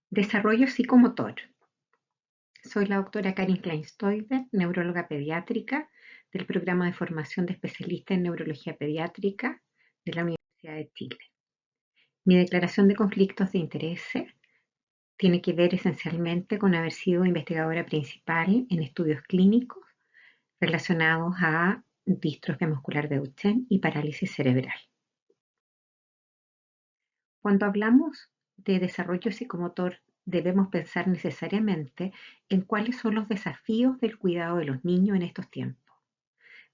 Desarrollo psicomotor. Soy la doctora Karin Kleinstoiber, neuróloga pediátrica del programa de formación de especialista en neurología pediátrica de la Universidad de Chile. Mi declaración de conflictos de interés tiene que ver esencialmente con haber sido investigadora principal en estudios clínicos relacionados a distrofia muscular de Duchenne y parálisis cerebral. Cuando hablamos de desarrollo psicomotor, debemos pensar necesariamente en cuáles son los desafíos del cuidado de los niños en estos tiempos,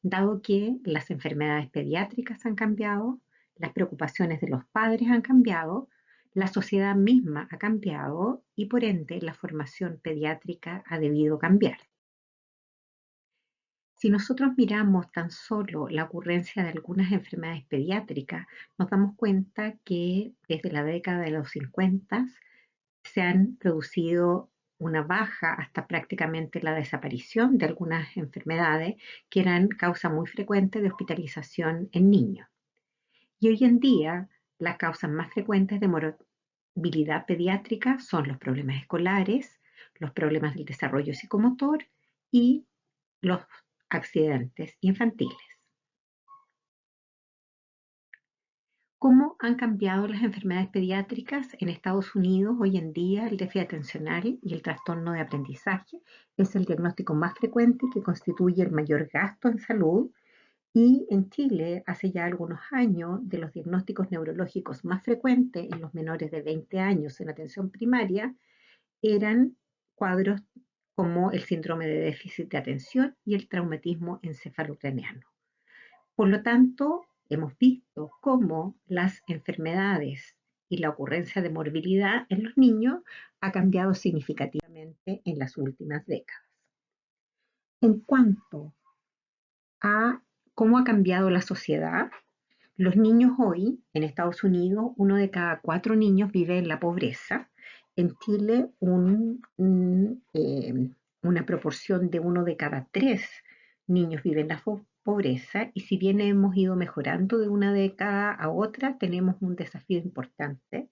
dado que las enfermedades pediátricas han cambiado, las preocupaciones de los padres han cambiado, la sociedad misma ha cambiado y por ende la formación pediátrica ha debido cambiar. Si nosotros miramos tan solo la ocurrencia de algunas enfermedades pediátricas, nos damos cuenta que desde la década de los 50 se han producido una baja hasta prácticamente la desaparición de algunas enfermedades que eran causa muy frecuente de hospitalización en niños. Y hoy en día las causas más frecuentes de morbilidad pediátrica son los problemas escolares, los problemas del desarrollo psicomotor y los accidentes infantiles. ¿Cómo han cambiado las enfermedades pediátricas en Estados Unidos? Hoy en día el déficit atencional y el trastorno de aprendizaje es el diagnóstico más frecuente que constituye el mayor gasto en salud. Y en Chile, hace ya algunos años, de los diagnósticos neurológicos más frecuentes en los menores de 20 años en atención primaria, eran cuadros como el síndrome de déficit de atención y el traumatismo encefalocraneano. Por lo tanto, hemos visto cómo las enfermedades y la ocurrencia de morbilidad en los niños ha cambiado significativamente en las últimas décadas. En cuanto a cómo ha cambiado la sociedad, los niños hoy, en Estados Unidos, 1 de cada 4 niños vive en la pobreza. En Chile, una proporción de 1 de cada 3 niños vive en la pobreza. Y si bien hemos ido mejorando de una década a otra, tenemos un desafío importante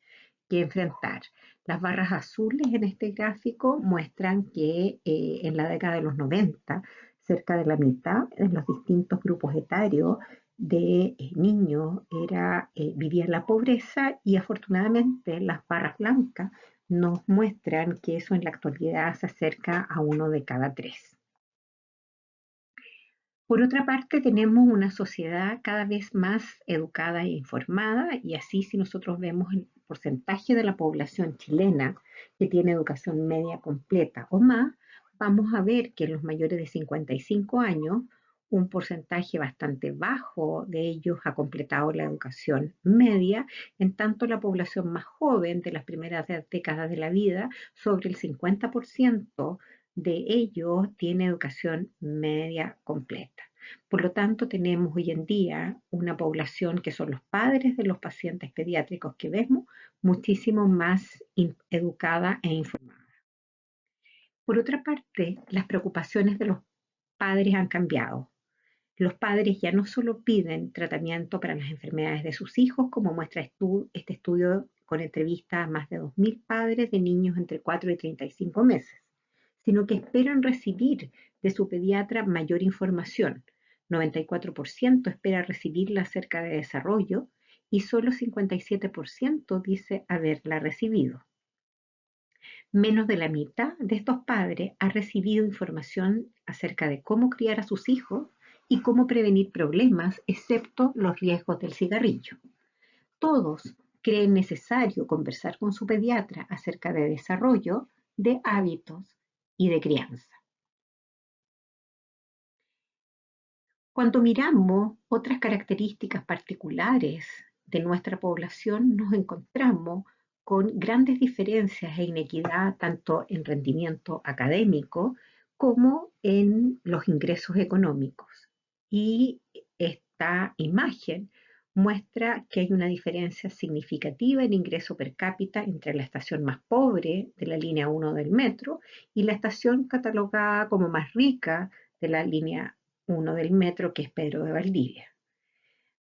que enfrentar. Las barras azules en este gráfico muestran que en la década de los 90, cerca de la mitad de los distintos grupos etarios de niños vivía en la pobreza y afortunadamente las barras blancas nos muestran que eso en la actualidad se acerca a 1 de cada 3. Por otra parte, tenemos una sociedad cada vez más educada e informada y así si nosotros vemos el porcentaje de la población chilena que tiene educación media completa o más, vamos a ver que en los mayores de 55 años un porcentaje bastante bajo de ellos ha completado la educación media, en tanto la población más joven de las primeras décadas de la vida, sobre el 50% de ellos tiene educación media completa. Por lo tanto, tenemos hoy en día una población que son los padres de los pacientes pediátricos que vemos, muchísimo más educada e informada. Por otra parte, las preocupaciones de los padres han cambiado. Los padres ya no solo piden tratamiento para las enfermedades de sus hijos, como muestra este estudio con entrevistas a más de 2.000 padres de niños entre 4 y 35 meses, sino que esperan recibir de su pediatra mayor información. 94% espera recibirla acerca de desarrollo y solo 57% dice haberla recibido. Menos de la mitad de estos padres ha recibido información acerca de cómo criar a sus hijos y cómo prevenir problemas, excepto los riesgos del cigarrillo. Todos creen necesario conversar con su pediatra acerca de desarrollo, de hábitos y de crianza. Cuando miramos otras características particulares de nuestra población, nos encontramos con grandes diferencias e inequidad tanto en rendimiento académico como en los ingresos económicos. Y esta imagen muestra que hay una diferencia significativa en ingreso per cápita entre la estación más pobre de la línea 1 del metro y la estación catalogada como más rica de la línea 1 del metro, que es Pedro de Valdivia.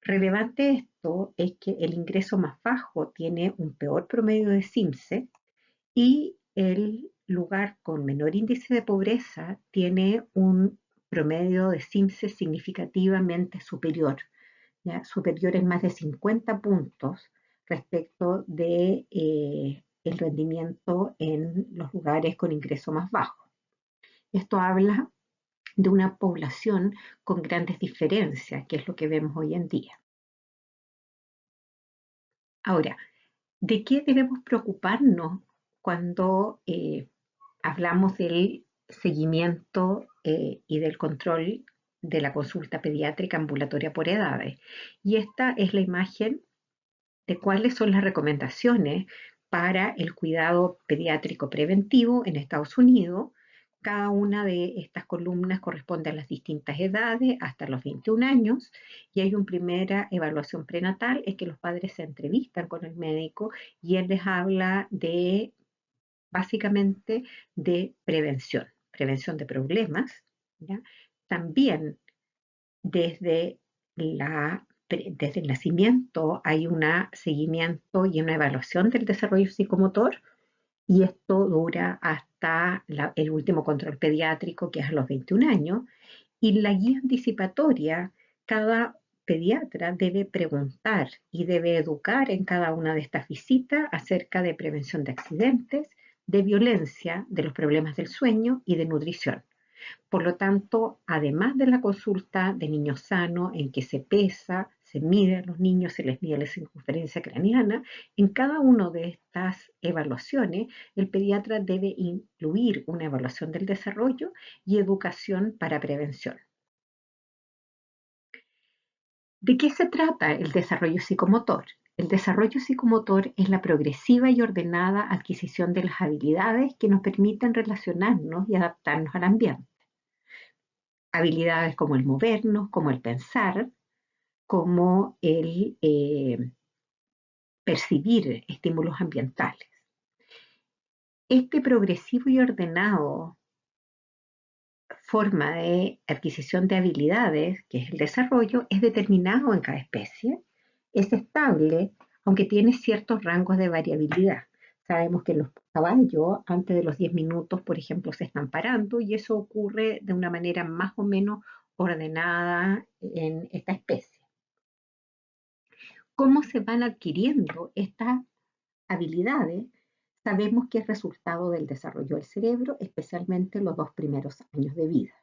Relevante esto es que el ingreso más bajo tiene un peor promedio de CIMSE y el lugar con menor índice de pobreza tiene un promedio de CIMSE significativamente superior, ¿ya? Superior en más de 50 puntos respecto de el rendimiento en los lugares con ingreso más bajo. Esto habla de una población con grandes diferencias, que es lo que vemos hoy en día. Ahora, ¿de qué debemos preocuparnos cuando hablamos del seguimiento y del control de la consulta pediátrica ambulatoria por edades? Y esta es la imagen de cuáles son las recomendaciones para el cuidado pediátrico preventivo en Estados Unidos. Cada una de estas columnas corresponde a las distintas edades hasta los 21 años y hay una primera evaluación prenatal, es que los padres se entrevistan con el médico y él les habla de básicamente de prevención, prevención de problemas, ¿ya? También desde desde el nacimiento hay un seguimiento y una evaluación del desarrollo psicomotor y esto dura hasta el último control pediátrico, que es a los 21 años, y la guía anticipatoria, cada pediatra debe preguntar y debe educar en cada una de estas visitas acerca de prevención de accidentes, de violencia, de los problemas del sueño y de nutrición. Por lo tanto, además de la consulta de niños sanos en que se pesa, se mide a los niños, se les mide la circunferencia craneana, en cada una de estas evaluaciones el pediatra debe incluir una evaluación del desarrollo y educación para prevención. ¿De qué se trata el desarrollo psicomotor? El desarrollo psicomotor es la progresiva y ordenada adquisición de las habilidades que nos permiten relacionarnos y adaptarnos al ambiente. Habilidades como el movernos, como el pensar, como el percibir estímulos ambientales. Este progresivo y ordenado forma de adquisición de habilidades, que es el desarrollo, es determinado en cada especie, es estable, aunque tiene ciertos rangos de variabilidad. Sabemos que los caballos antes de los 10 minutos, por ejemplo, se están parando y eso ocurre de una manera más o menos ordenada en esta especie. ¿Cómo se van adquiriendo estas habilidades? Sabemos que es resultado del desarrollo del cerebro, especialmente los 2 primeros años de vida.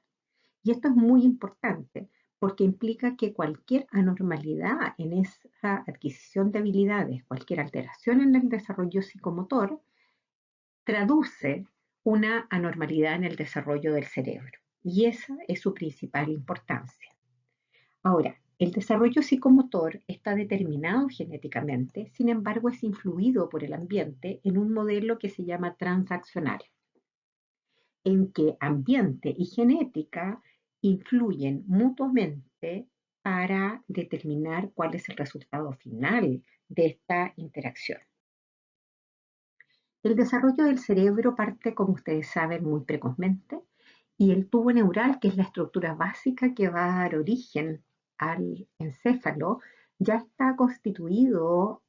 Y esto es muy importante porque implica que cualquier anormalidad en esa adquisición de habilidades, cualquier alteración en el desarrollo psicomotor, traduce una anormalidad en el desarrollo del cerebro. Y esa es su principal importancia. Ahora, el desarrollo psicomotor está determinado genéticamente, sin embargo es influido por el ambiente en un modelo que se llama transaccional, en que ambiente y genética influyen mutuamente para determinar cuál es el resultado final de esta interacción. El desarrollo del cerebro parte, como ustedes saben, muy precozmente y el tubo neural, que es la estructura básica que va a dar origen al encéfalo, ya está constituido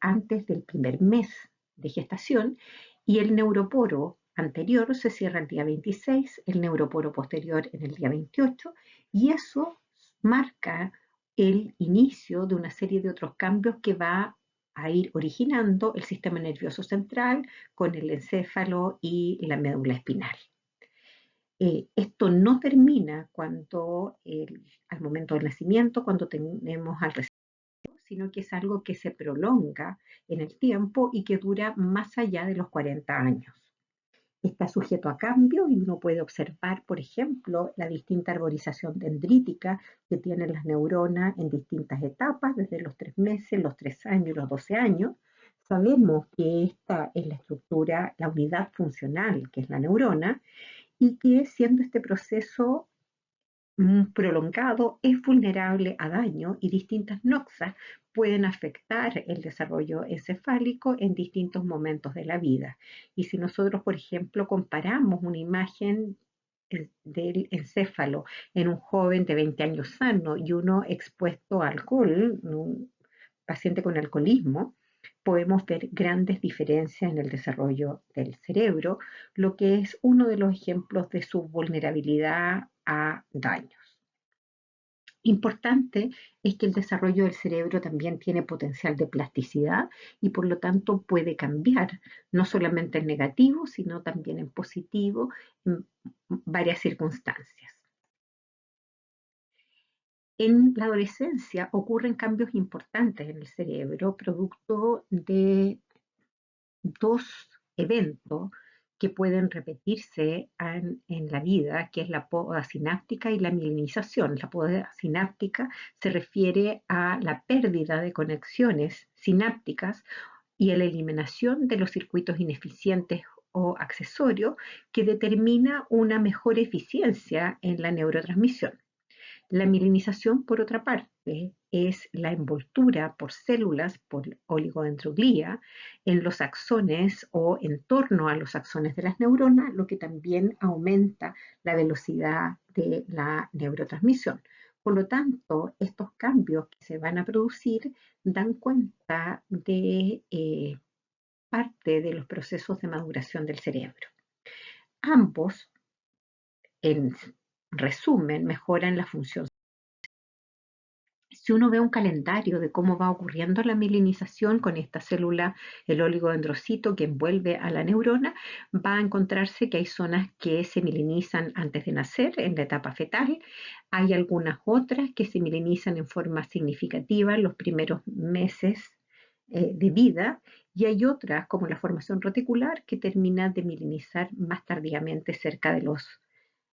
antes del primer mes de gestación y el neuroporo anterior se cierra el día 26, el neuroporo posterior en el día 28 y eso marca el inicio de una serie de otros cambios que va a ir originando el sistema nervioso central con el encéfalo y la médula espinal. Esto no termina al momento del nacimiento, cuando tenemos al receptor, sino que es algo que se prolonga en el tiempo y que dura más allá de los 40 años. Está sujeto a cambio y uno puede observar, por ejemplo, la distinta arborización dendrítica que tienen las neuronas en distintas etapas, desde los 3 meses, los 3 años y los 12 años. Sabemos que esta es la estructura, la unidad funcional, que es la neurona, y que siendo este proceso prolongado es vulnerable a daño y distintas noxas pueden afectar el desarrollo encefálico en distintos momentos de la vida. Y si nosotros, por ejemplo, comparamos una imagen del encéfalo en un joven de 20 años sano y uno expuesto a alcohol, un paciente con alcoholismo, podemos ver grandes diferencias en el desarrollo del cerebro, lo que es uno de los ejemplos de su vulnerabilidad a daños. Importante es que el desarrollo del cerebro también tiene potencial de plasticidad y por lo tanto puede cambiar, no solamente en negativo, sino también en positivo en varias circunstancias. En la adolescencia ocurren cambios importantes en el cerebro, producto de dos eventos que pueden repetirse en la vida, que es la poda sináptica y la mielinización. La poda sináptica se refiere a la pérdida de conexiones sinápticas y a la eliminación de los circuitos ineficientes o accesorios que determina una mejor eficiencia en la neurotransmisión. La mielinización, por otra parte, es la envoltura por células, por oligodendroglía, en los axones o en torno a los axones de las neuronas, lo que también aumenta la velocidad de la neurotransmisión. Por lo tanto, estos cambios que se van a producir dan cuenta de parte de los procesos de maduración del cerebro. Ambos, en resumen, mejoran la función. Si uno ve un calendario de cómo va ocurriendo la mielinización con esta célula, el oligodendrocito que envuelve a la neurona, va a encontrarse que hay zonas que se mielinizan antes de nacer, en la etapa fetal. Hay algunas otras que se mielinizan en forma significativa en los primeros meses de vida, y hay otras, como la formación reticular, que termina de mielinizar más tardíamente, cerca de los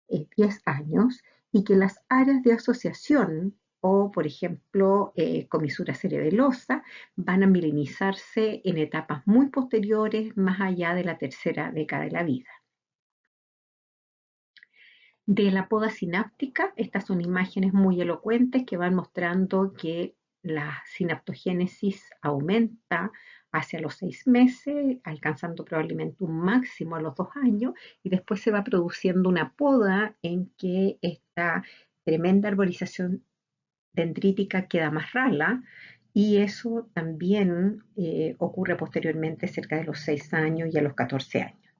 10 años, y que las áreas de asociación o, por ejemplo, comisura cerebelosa, van a mielinizarse en etapas muy posteriores, más allá de la tercera década de la vida. De la poda sináptica, estas son imágenes muy elocuentes que van mostrando que la sinaptogénesis aumenta hacia los 6 meses, alcanzando probablemente un máximo a los 2 años, y después se va produciendo una poda en que esta tremenda arborización dendrítica queda más rala, y eso también ocurre posteriormente, cerca de los 6 años y a los 14 años.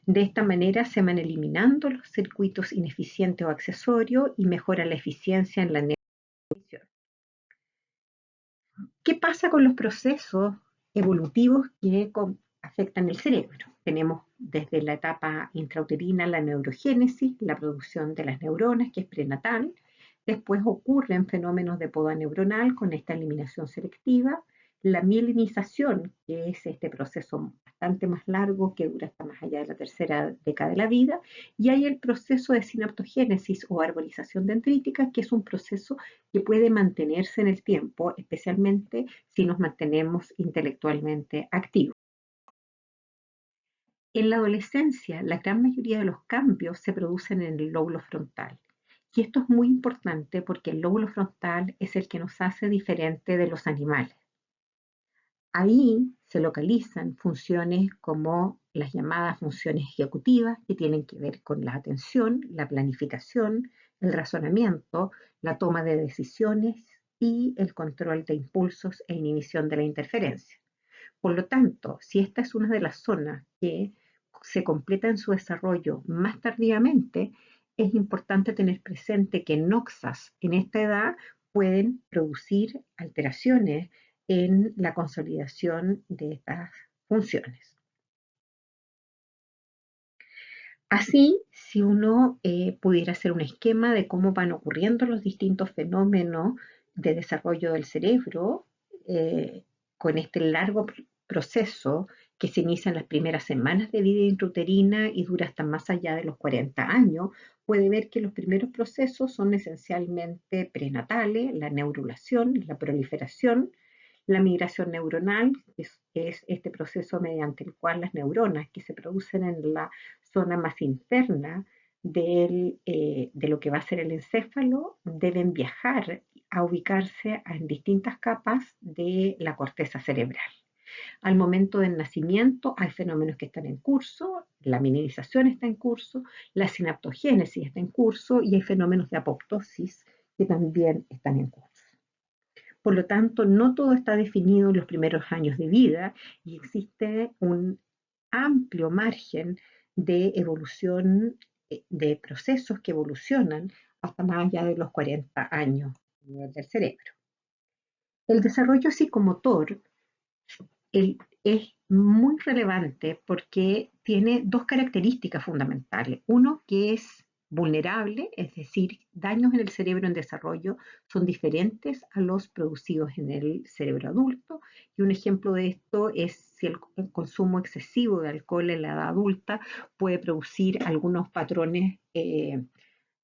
De esta manera se van eliminando los circuitos ineficientes o accesorios y mejora la eficiencia en la neurovisión. ¿Qué pasa con los procesos evolutivos que afectan el cerebro? Tenemos desde la etapa intrauterina la neurogénesis, la producción de las neuronas, que es prenatal. Después ocurren fenómenos de poda neuronal con esta eliminación selectiva, la mielinización, que es este proceso bastante más largo que dura hasta más allá de la tercera década de la vida, y hay el proceso de sinaptogénesis o arborización dendrítica, que es un proceso que puede mantenerse en el tiempo, especialmente si nos mantenemos intelectualmente activos. En la adolescencia, la gran mayoría de los cambios se producen en el lóbulo frontal. Y esto es muy importante porque el lóbulo frontal es el que nos hace diferente de los animales. Ahí se localizan funciones como las llamadas funciones ejecutivas, que tienen que ver con la atención, la planificación, el razonamiento, la toma de decisiones y el control de impulsos e inhibición de la interferencia. Por lo tanto, si esta es una de las zonas que se completa en su desarrollo más tardíamente, es importante tener presente que noxas en esta edad pueden producir alteraciones en la consolidación de estas funciones. Así, si uno pudiera hacer un esquema de cómo van ocurriendo los distintos fenómenos de desarrollo del cerebro, con este largo proceso que se inicia en las primeras semanas de vida intrauterina y dura hasta más allá de los 40 años, puede ver que los primeros procesos son esencialmente prenatales: la neurulación, la proliferación, la migración neuronal, que es este proceso mediante el cual las neuronas que se producen en la zona más interna de lo que va a ser el encéfalo deben viajar a ubicarse en distintas capas de la corteza cerebral. Al momento del nacimiento hay fenómenos que están en curso, la mielinización está en curso, la sinaptogénesis está en curso y hay fenómenos de apoptosis que también están en curso. Por lo tanto, no todo está definido en los primeros años de vida y existe un amplio margen de evolución, de procesos que evolucionan hasta más allá de los 40 años del cerebro. El desarrollo psicomotor es muy relevante porque tiene dos características fundamentales. Uno, que es vulnerable, es decir, daños en el cerebro en desarrollo son diferentes a los producidos en el cerebro adulto. Y un ejemplo de esto es si el consumo excesivo de alcohol en la edad adulta puede producir algunos patrones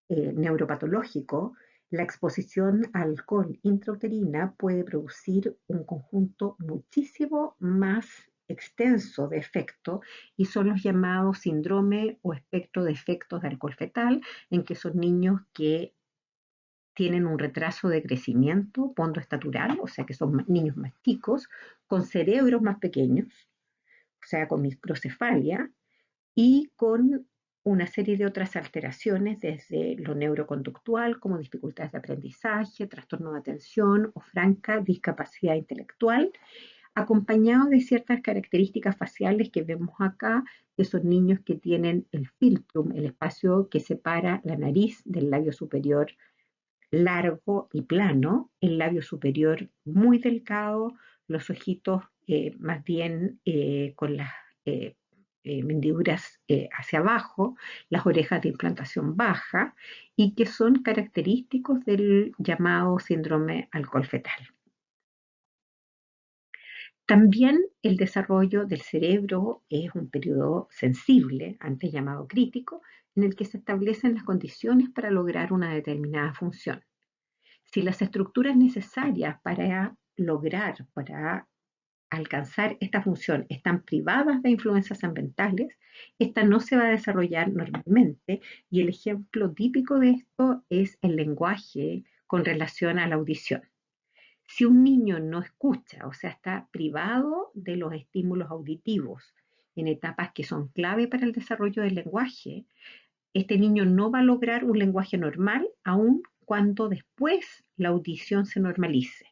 neuropatológico, la exposición a alcohol intrauterina puede producir un conjunto muchísimo más extenso de efectos y son los llamados síndrome o espectro de efectos de alcohol fetal, en que son niños que tienen un retraso de crecimiento pondoestatural, o sea que son niños más chicos, con cerebros más pequeños, o sea, con microcefalia, y con una serie de otras alteraciones desde lo neuroconductual como dificultades de aprendizaje, trastorno de atención o franca discapacidad intelectual, acompañado de ciertas características faciales que vemos acá, que son niños que tienen el filtrum, el espacio que separa la nariz del labio superior largo y plano, el labio superior muy delgado, los ojitos más bien con las eh, hendiduras hacia abajo, las orejas de implantación baja y que son característicos del llamado síndrome alcohol fetal. También el desarrollo del cerebro es un periodo sensible, antes llamado crítico, en el que se establecen las condiciones para lograr una determinada función. Si las estructuras necesarias para lograr, para alcanzar esta función están privadas de influencias ambientales, esta no se va a desarrollar normalmente y el ejemplo típico de esto es el lenguaje con relación a la audición. Si un niño no escucha, o sea, está privado de los estímulos auditivos en etapas que son clave para el desarrollo del lenguaje, este niño no va a lograr un lenguaje normal aun cuando después la audición se normalice.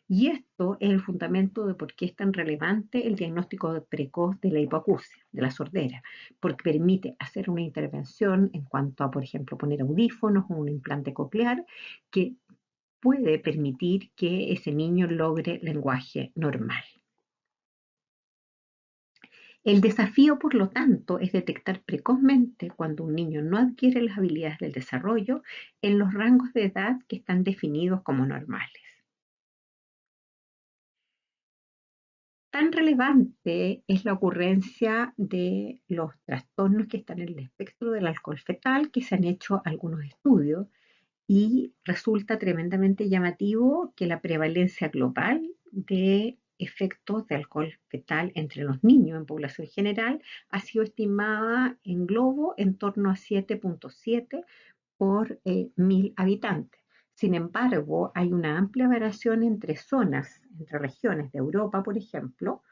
Y esto es el fundamento de por qué es tan relevante el diagnóstico precoz de la hipoacusia, de la sordera, porque permite hacer una intervención en cuanto a, por ejemplo, poner audífonos o un implante coclear que puede permitir que ese niño logre lenguaje normal. El desafío, por lo tanto, es detectar precozmente cuando un niño no adquiere las habilidades del desarrollo en los rangos de edad que están definidos como normales. Tan relevante es la ocurrencia de los trastornos que están en el espectro del alcohol fetal que se han hecho algunos estudios y resulta tremendamente llamativo que la prevalencia global de efectos de alcohol fetal entre los niños en población general ha sido estimada en globo en torno a 7.7 por 1.000 habitantes. Sin embargo, hay una amplia variación entre zonas, entre regiones de Europa, por ejemplo,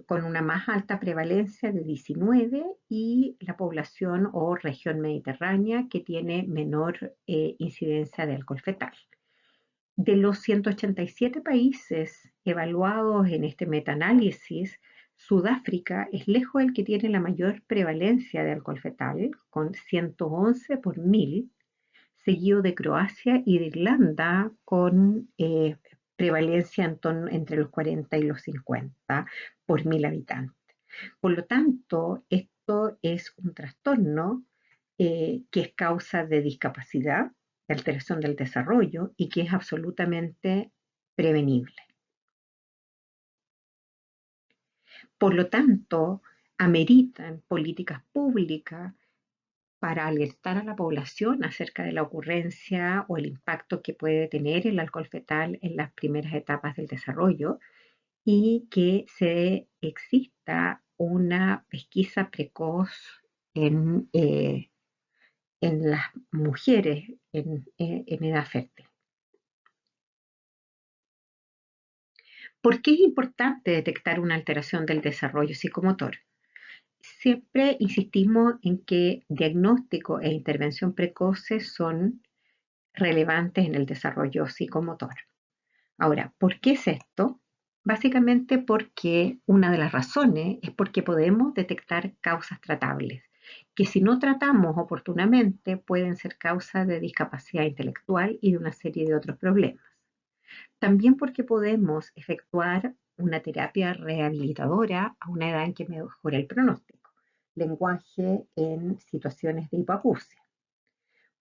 con una más alta prevalencia de 19 y la población o región mediterránea que tiene menor incidencia de alcohol fetal. De los 187 países evaluados en este metaanálisis, Sudáfrica es lejos el que tiene la mayor prevalencia de alcohol fetal, con 111 por 1.000, seguido de Croacia y de Irlanda con prevalencia entre los 40 y los 50 por 1.000 habitantes. Por lo tanto, esto es un trastorno que es causa de discapacidad, de alteración del desarrollo y que es absolutamente prevenible. Por lo tanto, ameritan políticas públicas para alertar a la población acerca de la ocurrencia o el impacto que puede tener el alcohol fetal en las primeras etapas del desarrollo y que exista una pesquisa precoz en, eh, en las mujeres en edad fértil. ¿Por qué es importante detectar una alteración del desarrollo psicomotor? Siempre insistimos en que diagnóstico e intervención precoces son relevantes en el desarrollo psicomotor. Ahora, ¿por qué es esto? Básicamente porque una de las razones es porque podemos detectar causas tratables, que si no tratamos oportunamente pueden ser causa de discapacidad intelectual y de una serie de otros problemas. También porque podemos efectuar una terapia rehabilitadora a una edad en que mejora el pronóstico, lenguaje en situaciones de hipoacusia.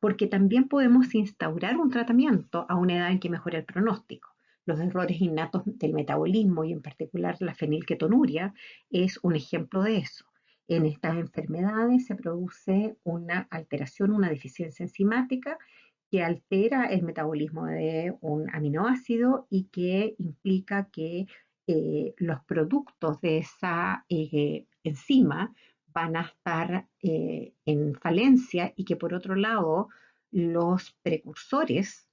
Porque también podemos instaurar un tratamiento a una edad en que mejora el pronóstico. Los errores innatos del metabolismo y en particular la fenilketonuria es un ejemplo de eso. En estas enfermedades se produce una alteración, una deficiencia enzimática que altera el metabolismo de un aminoácido y que implica que los productos de esa enzima van a estar en falencia y que por otro lado los precursores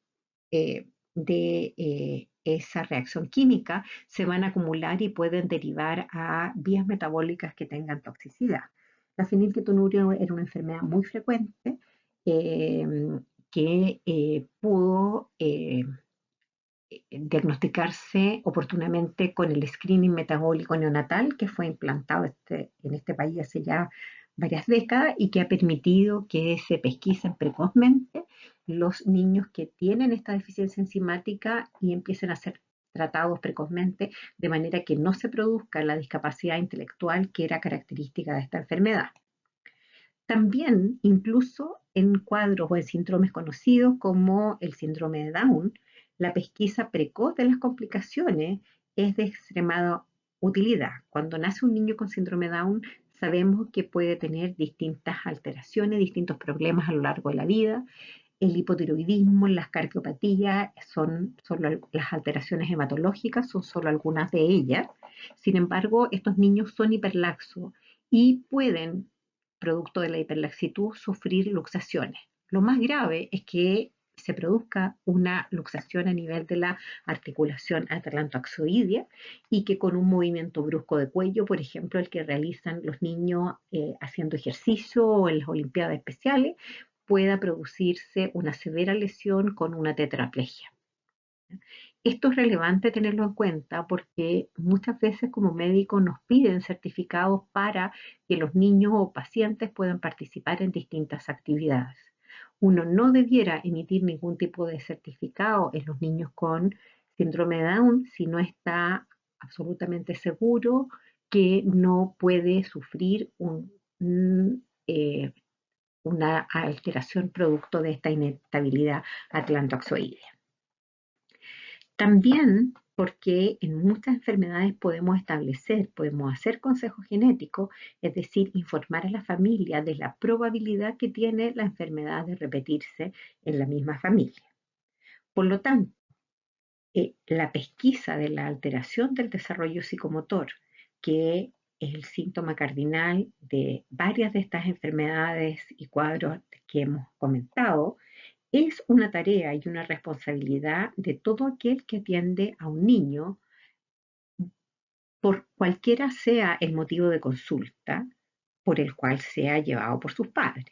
de esa reacción química se van a acumular y pueden derivar a vías metabólicas que tengan toxicidad. La fenilketonuria era una enfermedad muy frecuente eh, que pudo diagnosticarse oportunamente con el screening metabólico neonatal que fue implantado en este país hace ya varias décadas y que ha permitido que se pesquisen precozmente los niños que tienen esta deficiencia enzimática y empiecen a ser tratados precozmente de manera que no se produzca la discapacidad intelectual que era característica de esta enfermedad. También, incluso en cuadros o en síndromes conocidos como el síndrome de Down, la pesquisa precoz de las complicaciones es de extremada utilidad. Cuando nace un niño con síndrome de Down, sabemos que puede tener distintas alteraciones, distintos problemas a lo largo de la vida. El hipotiroidismo, las cardiopatías son solo las alteraciones hematológicas, son solo algunas de ellas. Sin embargo, estos niños son hiperlaxos y pueden, producto de la hiperlaxitud, sufrir luxaciones. Lo más grave es que se produzca una luxación a nivel de la articulación atlantoaxoidea y que con un movimiento brusco de cuello, por ejemplo, el que realizan los niños haciendo ejercicio o en las olimpiadas especiales, pueda producirse una severa lesión con una tetraplegia. Esto es relevante tenerlo en cuenta porque muchas veces como médicos nos piden certificados para que los niños o pacientes puedan participar en distintas actividades. Uno no debiera emitir ningún tipo de certificado en los niños con síndrome de Down si no está absolutamente seguro que no puede sufrir una alteración producto de esta inestabilidad atlantoaxoidea. También porque en muchas enfermedades podemos hacer consejo genético, es decir, informar a la familia de la probabilidad que tiene la enfermedad de repetirse en la misma familia. Por lo tanto, la pesquisa de la alteración del desarrollo psicomotor, que es el síntoma cardinal de varias de estas enfermedades y cuadros que hemos comentado, es una tarea y una responsabilidad de todo aquel que atiende a un niño, por cualquiera sea el motivo de consulta por el cual sea llevado por sus padres.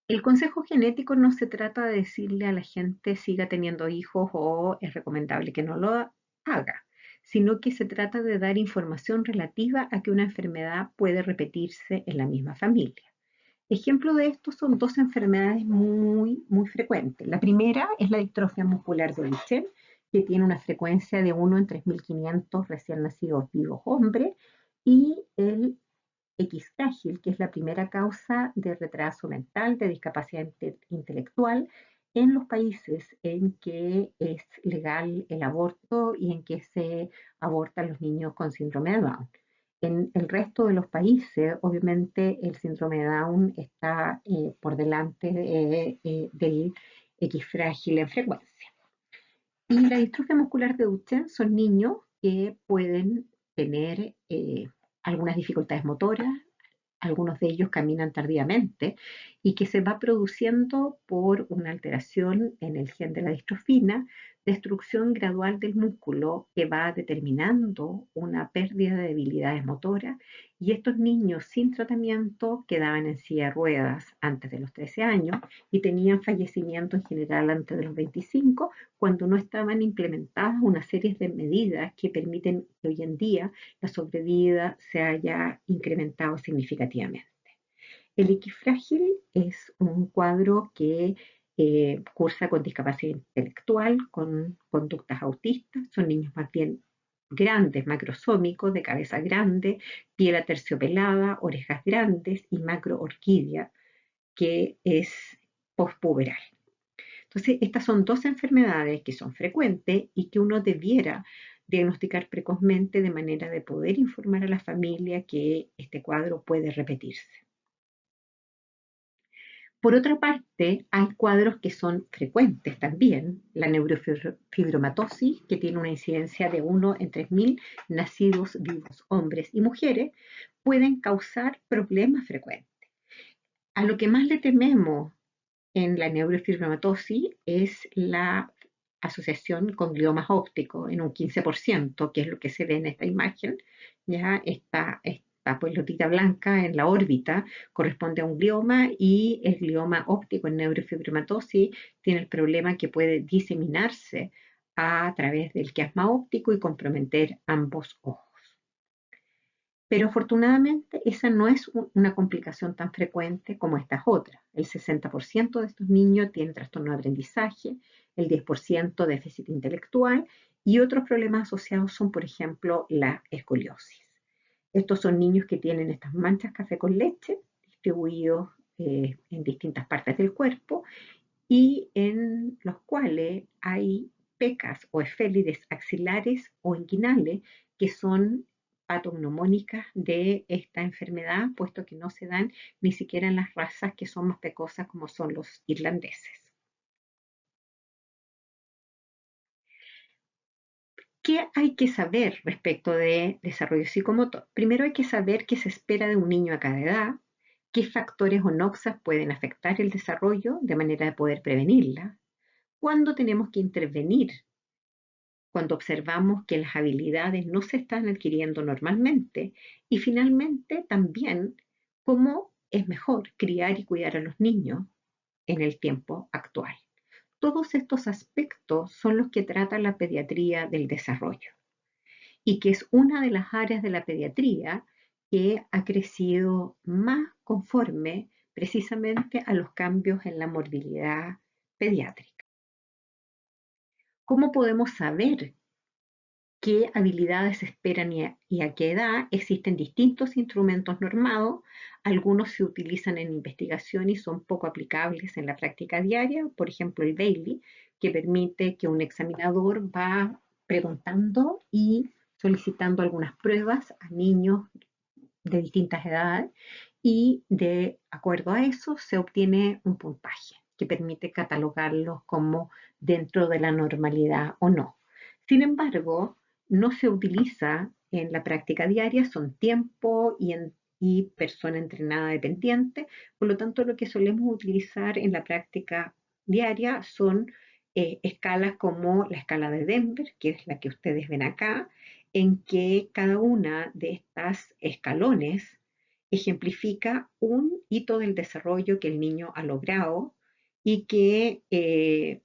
El consejo genético no se trata de decirle a la gente siga teniendo hijos o es recomendable que no lo haga, sino que se trata de dar información relativa a que una enfermedad puede repetirse en la misma familia. Ejemplo de esto son dos enfermedades muy frecuentes. La primera es la distrofia muscular de Duchenne, que tiene una frecuencia de 1 en 3.500 recién nacidos vivos hombres, y el X frágil, que es la primera causa de retraso mental, de discapacidad intelectual en los países en que es legal el aborto y en que se abortan los niños con síndrome de Down. En el resto de los países, obviamente, el síndrome de Down está por delante del X frágil en frecuencia. Y la distrofia muscular de Duchenne son niños que pueden tener algunas dificultades motoras, algunos de ellos caminan tardíamente y que se va produciendo por una alteración en el gen de la distrofina, destrucción gradual del músculo que va determinando una pérdida de habilidades motoras, y estos niños sin tratamiento quedaban en silla de ruedas antes de los 13 años y tenían fallecimiento en general antes de los 25, cuando no estaban implementadas una serie de medidas que permiten que hoy en día la sobrevida se haya incrementado significativamente. El Equifrágil es un cuadro que cursa con discapacidad intelectual, con conductas autistas, son niños más bien grandes, macrosómicos, de cabeza grande, piel aterciopelada, orejas grandes y macroorquídea, que es pospuberal. Entonces, estas son dos enfermedades que son frecuentes y que uno debiera diagnosticar precozmente de manera de poder informar a la familia que este cuadro puede repetirse. Por otra parte, hay cuadros que son frecuentes también, la neurofibromatosis, que tiene una incidencia de 1 en 3.000 nacidos vivos, hombres y mujeres, pueden causar problemas frecuentes. A lo que más le tememos en la neurofibromatosis es la asociación con gliomas ópticos en un 15%, que es lo que se ve en esta imagen. Ya esta pelotita blanca en la órbita corresponde a un glioma, y el glioma óptico en neurofibromatosis tiene el problema que puede diseminarse a través del quiasma óptico y comprometer ambos ojos. Pero afortunadamente esa no es una complicación tan frecuente como estas otras. El 60% de estos niños tienen trastorno de aprendizaje, el 10% déficit intelectual, y otros problemas asociados son, por ejemplo, la escoliosis. Estos son niños que tienen estas manchas café con leche distribuidos en distintas partes del cuerpo, y en los cuales hay pecas o efélides axilares o inguinales que son patognomónicas de esta enfermedad, puesto que no se dan ni siquiera en las razas que son más pecosas como son los irlandeses. ¿Qué hay que saber respecto de desarrollo psicomotor? Primero hay que saber qué se espera de un niño a cada edad, qué factores o noxas pueden afectar el desarrollo de manera de poder prevenirla, cuándo tenemos que intervenir cuando observamos que las habilidades no se están adquiriendo normalmente, y finalmente también cómo es mejor criar y cuidar a los niños en el tiempo actual. Todos estos aspectos son los que trata la pediatría del desarrollo, y que es una de las áreas de la pediatría que ha crecido más conforme precisamente a los cambios en la morbilidad pediátrica. ¿Cómo podemos saber qué habilidades se esperan y a qué edad? Existen distintos instrumentos normados, algunos se utilizan en investigación y son poco aplicables en la práctica diaria, por ejemplo el Bailey, que permite que un examinador va preguntando y solicitando algunas pruebas a niños de distintas edades, y de acuerdo a eso se obtiene un puntaje que permite catalogarlos como dentro de la normalidad o no. Sin embargo, no se utiliza en la práctica diaria, son tiempo y persona entrenada dependiente. Por lo tanto, lo que solemos utilizar en la práctica diaria son escalas como la escala de Denver, que es la que ustedes ven acá, en que cada una de estas escalones ejemplifica un hito del desarrollo que el niño ha logrado, y que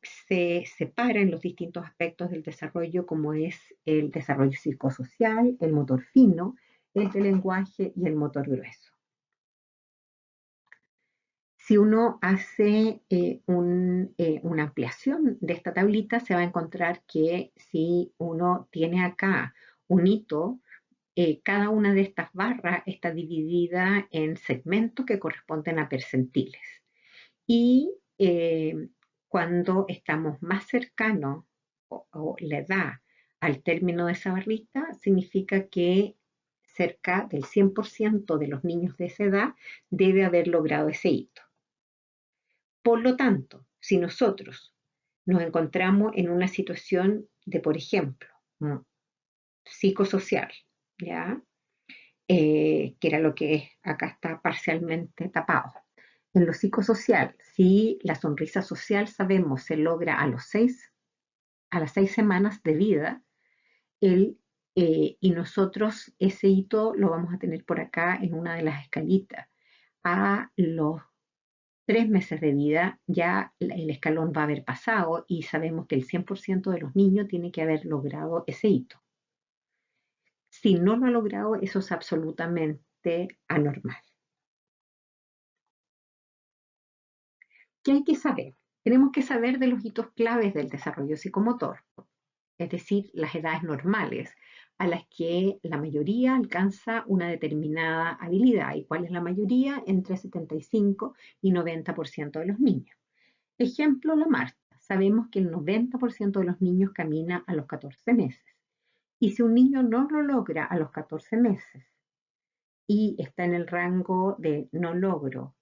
se separa en los distintos aspectos del desarrollo, como es el desarrollo psicosocial, el motor fino, el de lenguaje y el motor grueso. Si uno hace una ampliación de esta tablita, se va a encontrar que si uno tiene acá un hito, cada una de estas barras está dividida en segmentos que corresponden a percentiles. Y cuando estamos más cercanos o la edad al término de esa barrita, significa que cerca del 100% de los niños de esa edad debe haber logrado ese hito. Por lo tanto, si nosotros nos encontramos en una situación de, por ejemplo, psicosocial, ¿ya? Que era lo que acá está parcialmente tapado. En lo psicosocial, si la sonrisa social sabemos se logra a los 6 a las 6 semanas de vida, él, y nosotros ese hito lo vamos a tener por acá en una de las escalitas. A los 3 meses de vida ya el escalón va a haber pasado y sabemos que el 100% de los niños tiene que haber logrado ese hito. Si no lo ha logrado, eso es absolutamente anormal. ¿Qué hay que saber? Tenemos que saber de los hitos claves del desarrollo psicomotor, es decir, las edades normales a las que la mayoría alcanza una determinada habilidad. ¿Y cuál es la mayoría? Entre 75 y 90% de los niños. Ejemplo, la Marta. Sabemos que el 90% de los niños camina a los 14 meses. Y si un niño no lo logra a los 14 meses y está en el rango de no logro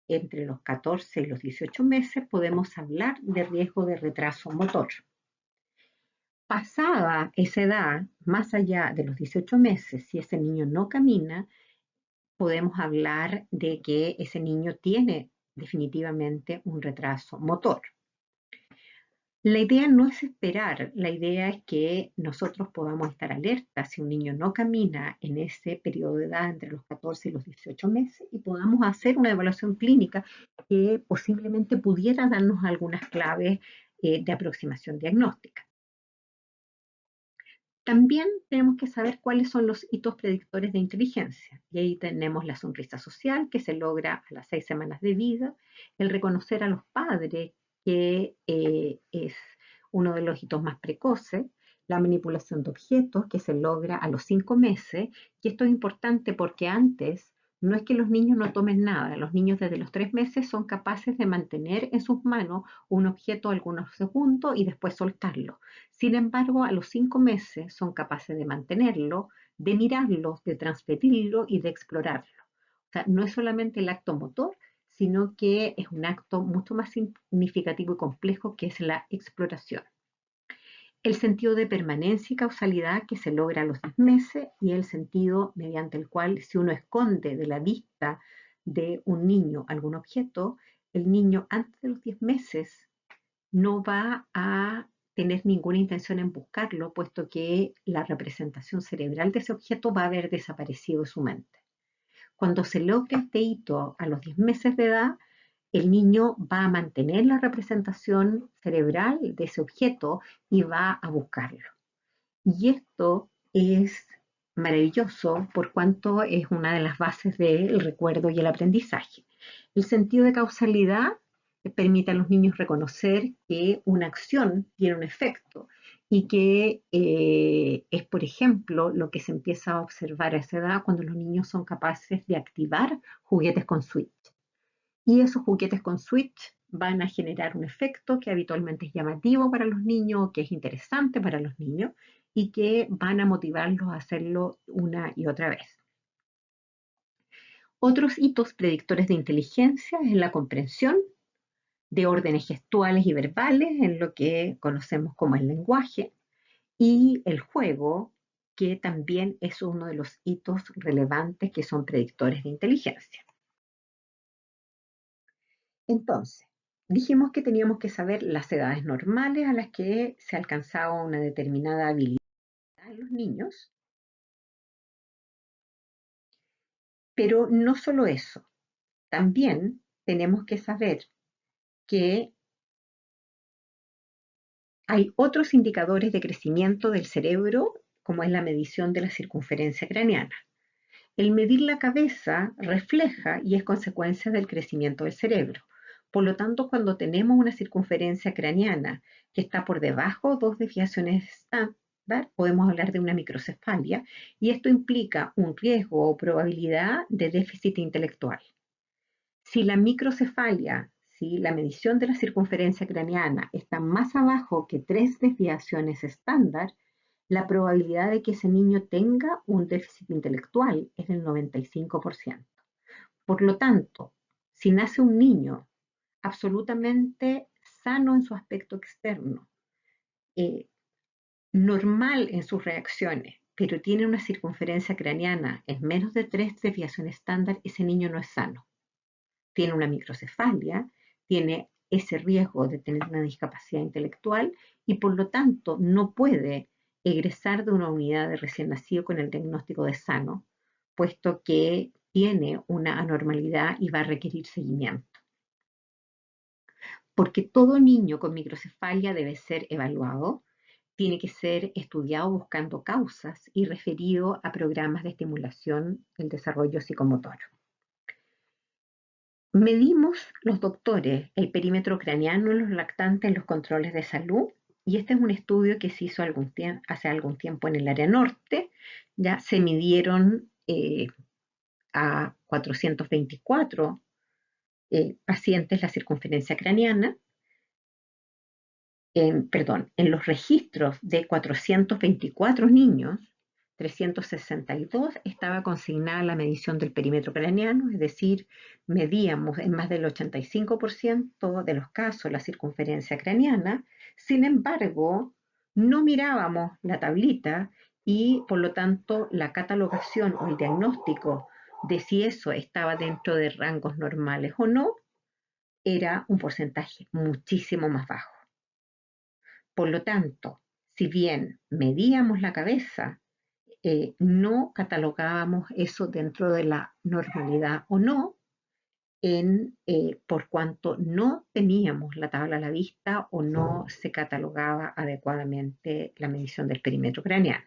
entre los 14 y los 18 meses, podemos hablar de riesgo de retraso motor. Pasada esa edad, más allá de los 18 meses, si ese niño no camina, podemos hablar de que ese niño tiene definitivamente un retraso motor. La idea no es esperar, la idea es que nosotros podamos estar alertas si un niño no camina en ese periodo de edad entre los 14 y los 18 meses y podamos hacer una evaluación clínica que posiblemente pudiera darnos algunas claves de aproximación diagnóstica. También tenemos que saber cuáles son los hitos predictores de inteligencia. Y ahí tenemos la sonrisa social, que se logra a las 6 semanas de vida, el reconocer a los padres, que es uno de los hitos más precoces, la manipulación de objetos, que se logra a los 5 meses. Y esto es importante porque antes no es que los niños no tomen nada, los niños desde los 3 meses son capaces de mantener en sus manos un objeto algunos segundos y después soltarlo. Sin embargo, a los 5 meses son capaces de mantenerlo, de mirarlo, de transferirlo y de explorarlo. O sea, no es solamente el acto motor, sino que es un acto mucho más significativo y complejo que es la exploración. El sentido de permanencia y causalidad que se logra a los 10 meses y el sentido mediante el cual si uno esconde de la vista de un niño algún objeto, el niño antes de los 10 meses no va a tener ninguna intención en buscarlo, puesto que la representación cerebral de ese objeto va a haber desaparecido de su mente. Cuando se logra este hito a los 10 meses de edad, el niño va a mantener la representación cerebral de ese objeto y va a buscarlo. Y esto es maravilloso por cuanto es una de las bases del recuerdo y el aprendizaje. El sentido de causalidad permite a los niños reconocer que una acción tiene un efecto y que es, por ejemplo, lo que se empieza a observar a esa edad cuando los niños son capaces de activar juguetes con switch. Y esos juguetes con switch van a generar un efecto que habitualmente es llamativo para los niños, que es interesante para los niños y que van a motivarlos a hacerlo una y otra vez. Otros hitos predictores de inteligencia es la comprensión de órdenes gestuales y verbales en lo que conocemos como el lenguaje y el juego, que también es uno de los hitos relevantes que son predictores de inteligencia. Entonces, dijimos que teníamos que saber las edades normales a las que se alcanzaba una determinada habilidad en los niños, pero no solo eso, también tenemos que saber que hay otros indicadores de crecimiento del cerebro, como es la medición de la circunferencia craneana. El medir la cabeza refleja y es consecuencia del crecimiento del cerebro. Por lo tanto, cuando tenemos una circunferencia craneana que está por debajo de 2 desviaciones estándar, podemos hablar de una microcefalia y esto implica un riesgo o probabilidad de déficit intelectual. Si la microcefalia, si la medición de la circunferencia craneana está más abajo que 3 desviaciones estándar, la probabilidad de que ese niño tenga un déficit intelectual es del 95%. Por lo tanto, si nace un niño absolutamente sano en su aspecto externo, eh, normal en sus reacciones, pero tiene una circunferencia craneana en menos de 3 desviaciones estándar, ese niño no es sano. Tiene una microcefalia, tiene ese riesgo de tener una discapacidad intelectual y por lo tanto no puede egresar de una unidad de recién nacido con el diagnóstico de sano, puesto que tiene una anormalidad y va a requerir seguimiento. Porque todo niño con microcefalia debe ser evaluado, tiene que ser estudiado buscando causas y referido a programas de estimulación del desarrollo psicomotor. Medimos los doctores el perímetro craneano en los lactantes en los controles de salud, y este es un estudio que se hizo hace algún tiempo en el área norte. Ya se midieron a 424 pacientes la circunferencia craneana. En los registros de 424 niños, 362 estaba consignada la medición del perímetro craneano, es decir, medíamos en más del 85% de los casos la circunferencia craneana. Sin embargo, no mirábamos la tablita y por lo tanto la catalogación o el diagnóstico de si eso estaba dentro de rangos normales o no era un porcentaje muchísimo más bajo. Por lo tanto, si bien medíamos la cabeza, no catalogábamos eso dentro de la normalidad o no, por cuanto no teníamos la tabla a la vista o no se catalogaba adecuadamente la medición del perímetro craneano.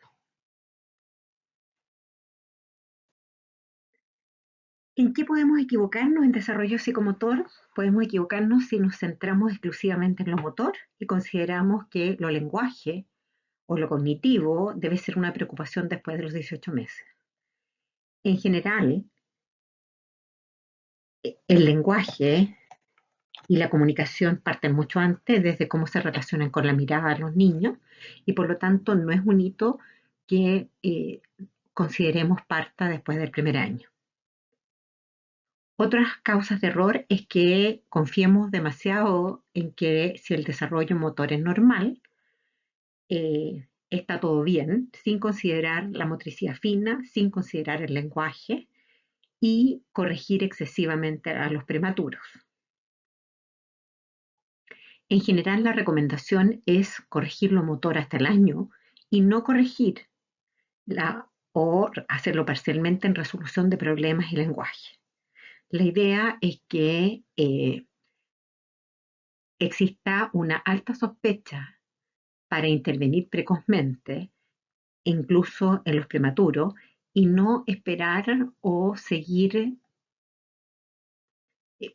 ¿En qué podemos equivocarnos en desarrollo psicomotor? Podemos equivocarnos si nos centramos exclusivamente en lo motor y consideramos que lo lenguaje o lo cognitivo debe ser una preocupación después de los 18 meses. En general, el lenguaje y la comunicación parten mucho antes, desde cómo se relacionan con la mirada a los niños, y por lo tanto no es un hito que consideremos parta después del primer año. Otras causas de error es que confiemos demasiado en que si el desarrollo motor es normal, está todo bien, sin considerar la motricidad fina, sin considerar el lenguaje y corregir excesivamente a los prematuros. En general, la recomendación es corregir lo motor hasta el año y no corregir o hacerlo parcialmente en resolución de problemas y lenguaje. La idea es que exista una alta sospecha para intervenir precozmente, incluso en los prematuros, y no esperar o seguir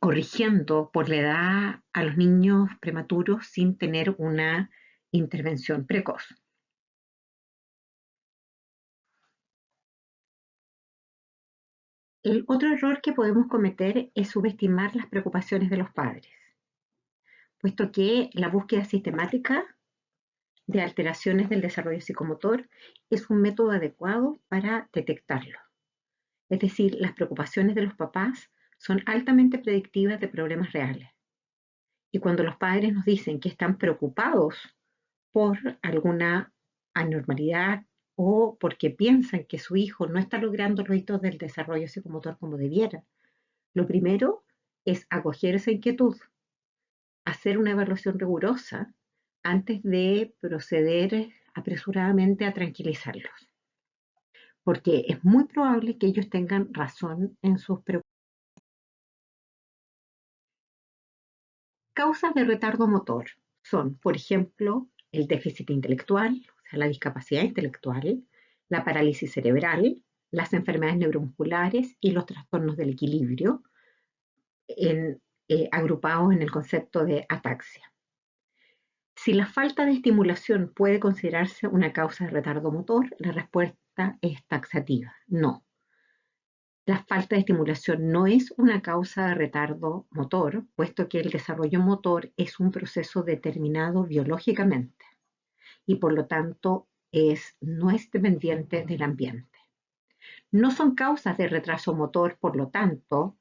corrigiendo por la edad a los niños prematuros sin tener una intervención precoz. El otro error que podemos cometer es subestimar las preocupaciones de los padres, puesto que la búsqueda sistemática de alteraciones del desarrollo psicomotor es un método adecuado para detectarlo. Es decir, las preocupaciones de los papás son altamente predictivas de problemas reales. Y cuando los padres nos dicen que están preocupados por alguna anormalidad o porque piensan que su hijo no está logrando los hitos del desarrollo psicomotor como debiera, lo primero es acoger esa inquietud, hacer una evaluación rigurosa antes de proceder apresuradamente a tranquilizarlos, porque es muy probable que ellos tengan razón en sus preocupaciones. Causas de retardo motor son, por ejemplo, el déficit intelectual, o sea, la discapacidad intelectual, la parálisis cerebral, las enfermedades neuromusculares y los trastornos del equilibrio, agrupados en el concepto de ataxia. Si la falta de estimulación puede considerarse una causa de retardo motor, la respuesta es taxativa, no. La falta de estimulación no es una causa de retardo motor, puesto que el desarrollo motor es un proceso determinado biológicamente y por lo tanto no es dependiente del ambiente. No son causas de retraso motor, por lo tanto,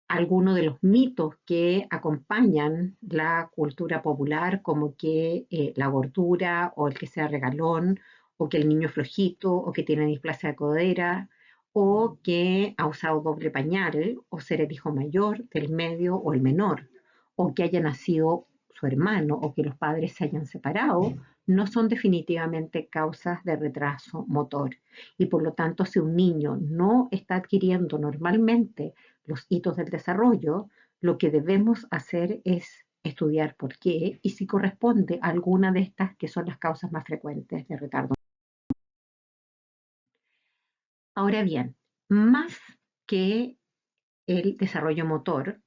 algunos de los mitos que acompañan la cultura popular, como que la gordura o el que sea regalón, o que el niño es flojito, o que tiene displasia de cadera, o que ha usado doble pañal, o ser el hijo mayor, del medio o el menor, o que haya nacido su hermano o que los padres se hayan separado no son definitivamente causas de retraso motor. Y por lo tanto, si un niño no está adquiriendo normalmente los hitos del desarrollo, lo que debemos hacer es estudiar por qué y si corresponde a alguna de estas que son las causas más frecuentes de retardo. Ahora bien, más que el desarrollo motor,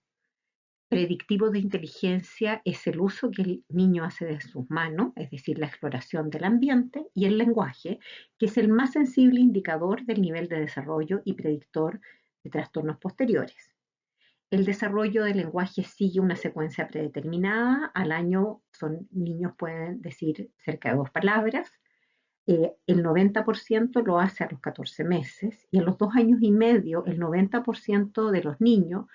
predictivo de inteligencia es el uso que el niño hace de sus manos, es decir, la exploración del ambiente, y el lenguaje, que es el más sensible indicador del nivel de desarrollo y predictor de trastornos posteriores. El desarrollo del lenguaje sigue una secuencia predeterminada. Al año niños pueden decir cerca de 2 palabras. El 90% lo hace a los 14 meses y a los 2 años y medio el 90% de los niños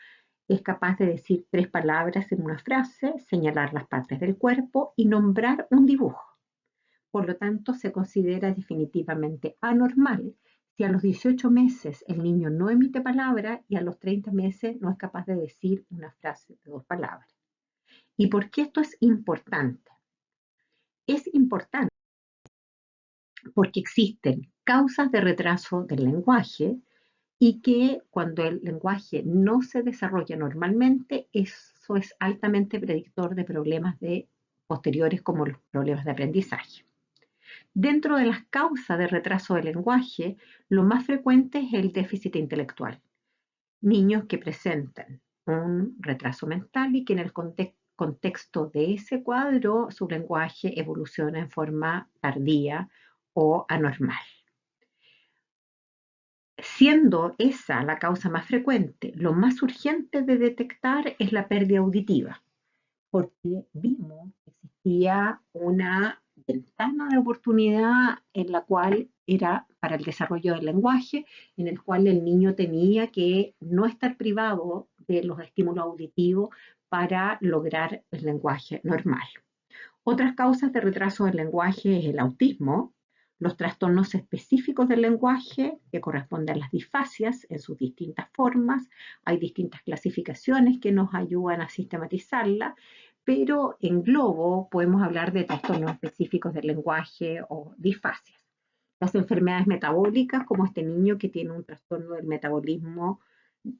es capaz de decir 3 palabras en una frase, señalar las partes del cuerpo y nombrar un dibujo. Por lo tanto, se considera definitivamente anormal si a los 18 meses el niño no emite palabra y a los 30 meses no es capaz de decir una frase de 2 palabras. ¿Y por qué esto es importante? Es importante porque existen causas de retraso del lenguaje y que cuando el lenguaje no se desarrolla normalmente, eso es altamente predictor de problemas posteriores como los problemas de aprendizaje. Dentro de las causas de retraso del lenguaje, lo más frecuente es el déficit intelectual. Niños que presentan un retraso mental y que en el contexto de ese cuadro su lenguaje evoluciona en forma tardía o anormal. Siendo esa la causa más frecuente, lo más urgente de detectar es la pérdida auditiva, porque vimos que existía una ventana de oportunidad en la cual era para el desarrollo del lenguaje, en el cual el niño tenía que no estar privado de los estímulos auditivos para lograr el lenguaje normal. Otras causas de retraso del lenguaje es el autismo, los trastornos específicos del lenguaje, que corresponden a las disfasias en sus distintas formas. Hay distintas clasificaciones que nos ayudan a sistematizarla, pero en globo podemos hablar de trastornos específicos del lenguaje o disfasias. Las enfermedades metabólicas, como este niño que tiene un trastorno del metabolismo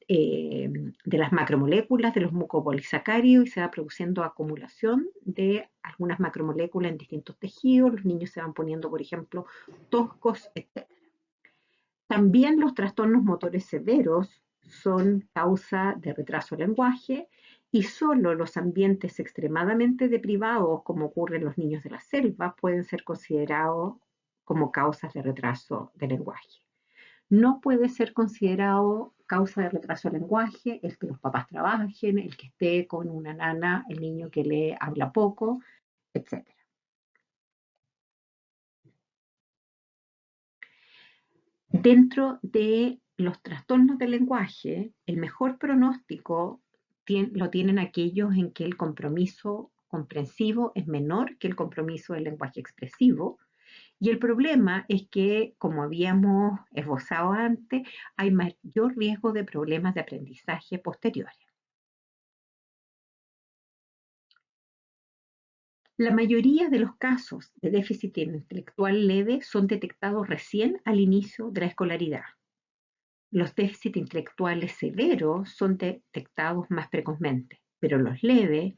de las macromoléculas, de los mucopolisacáridos, y se va produciendo acumulación de algunas macromoléculas en distintos tejidos. Los niños se van poniendo, por ejemplo, toscos, etc. También los trastornos motores severos son causa de retraso del lenguaje y solo los ambientes extremadamente deprivados, como ocurre en los niños de la selva, pueden ser considerados como causas de retraso del lenguaje. No puede ser considerado causa de retraso del lenguaje el que los papás trabajen, el que esté con una nana, el niño que le habla poco, etc. Dentro de los trastornos del lenguaje, el mejor pronóstico lo tienen aquellos en que el compromiso comprensivo es menor que el compromiso del lenguaje expresivo. Y el problema es que, como habíamos esbozado antes, hay mayor riesgo de problemas de aprendizaje posteriores. La mayoría de los casos de déficit intelectual leve son detectados recién al inicio de la escolaridad. Los déficits intelectuales severos son detectados más precozmente, pero los leves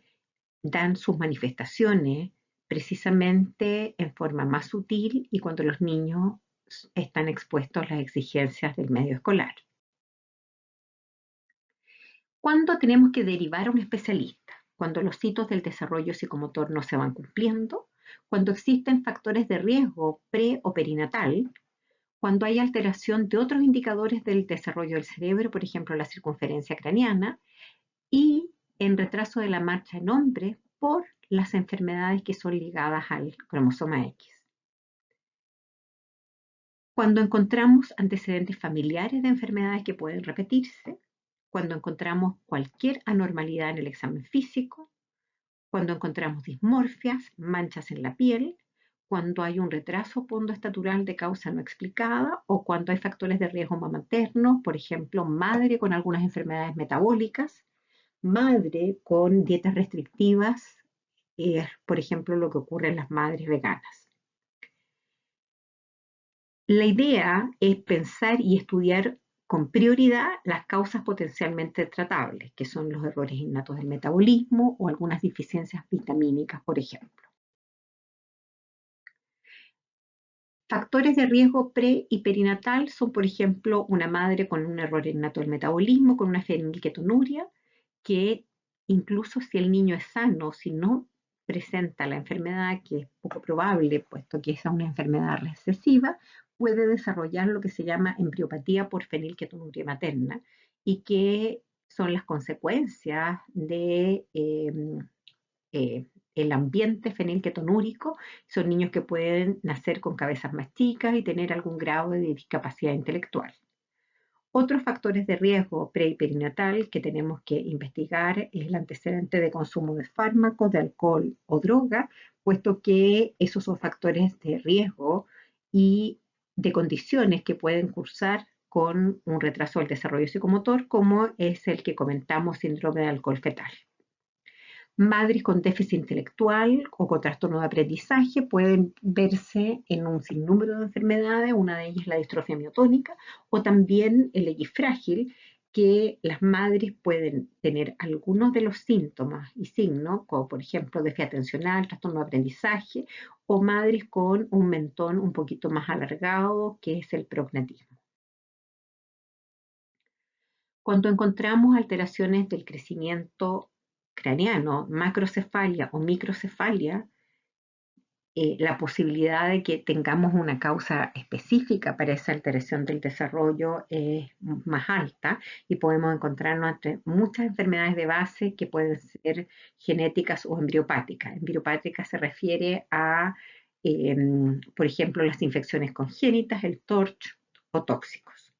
dan sus manifestaciones precisamente en forma más sutil y cuando los niños están expuestos a las exigencias del medio escolar. ¿Cuándo tenemos que derivar a un especialista? Cuando los hitos del desarrollo psicomotor no se van cumpliendo, cuando existen factores de riesgo pre o perinatal, cuando hay alteración de otros indicadores del desarrollo del cerebro, por ejemplo la circunferencia craneana, y en retraso de la marcha en hombres por las enfermedades que son ligadas al cromosoma X. Cuando encontramos antecedentes familiares de enfermedades que pueden repetirse, cuando encontramos cualquier anormalidad en el examen físico, cuando encontramos dismorfias, manchas en la piel, cuando hay un retraso pondoestatural de causa no explicada o cuando hay factores de riesgo materno, por ejemplo, madre con algunas enfermedades metabólicas, madre con dietas restrictivas por ejemplo, lo que ocurre en las madres veganas. La idea es pensar y estudiar con prioridad las causas potencialmente tratables, que son los errores innatos del metabolismo o algunas deficiencias vitamínicas, por ejemplo. Factores de riesgo pre y perinatal son, por ejemplo, una madre con un error innato del metabolismo, con una fenilketonuria, que incluso si el niño es sano, si no presenta la enfermedad, que es poco probable, puesto que es una enfermedad recesiva, puede desarrollar lo que se llama embriopatía por fenilketonuria materna y que son las consecuencias de el ambiente fenilketonúrico. Son niños que pueden nacer con cabezas más chicas y tener algún grado de discapacidad intelectual. Otros factores de riesgo pre y perinatal que tenemos que investigar es el antecedente de consumo de fármacos, de alcohol o droga, puesto que esos son factores de riesgo y de condiciones que pueden cursar con un retraso del desarrollo psicomotor, como es el que comentamos, síndrome de alcohol fetal. Madres con déficit intelectual o con trastorno de aprendizaje pueden verse en un sinnúmero de enfermedades, una de ellas la distrofia miotónica o también el equifrágil, que las madres pueden tener algunos de los síntomas y signos, como por ejemplo déficit atencional, trastorno de aprendizaje, o madres con un mentón un poquito más alargado, que es el prognatismo. Cuando encontramos alteraciones del crecimiento craneano, macrocefalia o microcefalia, la posibilidad de que tengamos una causa específica para esa alteración del desarrollo es más alta y podemos encontrarnos entre muchas enfermedades de base que pueden ser genéticas o embriopáticas. Embriopática se refiere a, por ejemplo, las infecciones congénitas, el TORCH o tóxicos.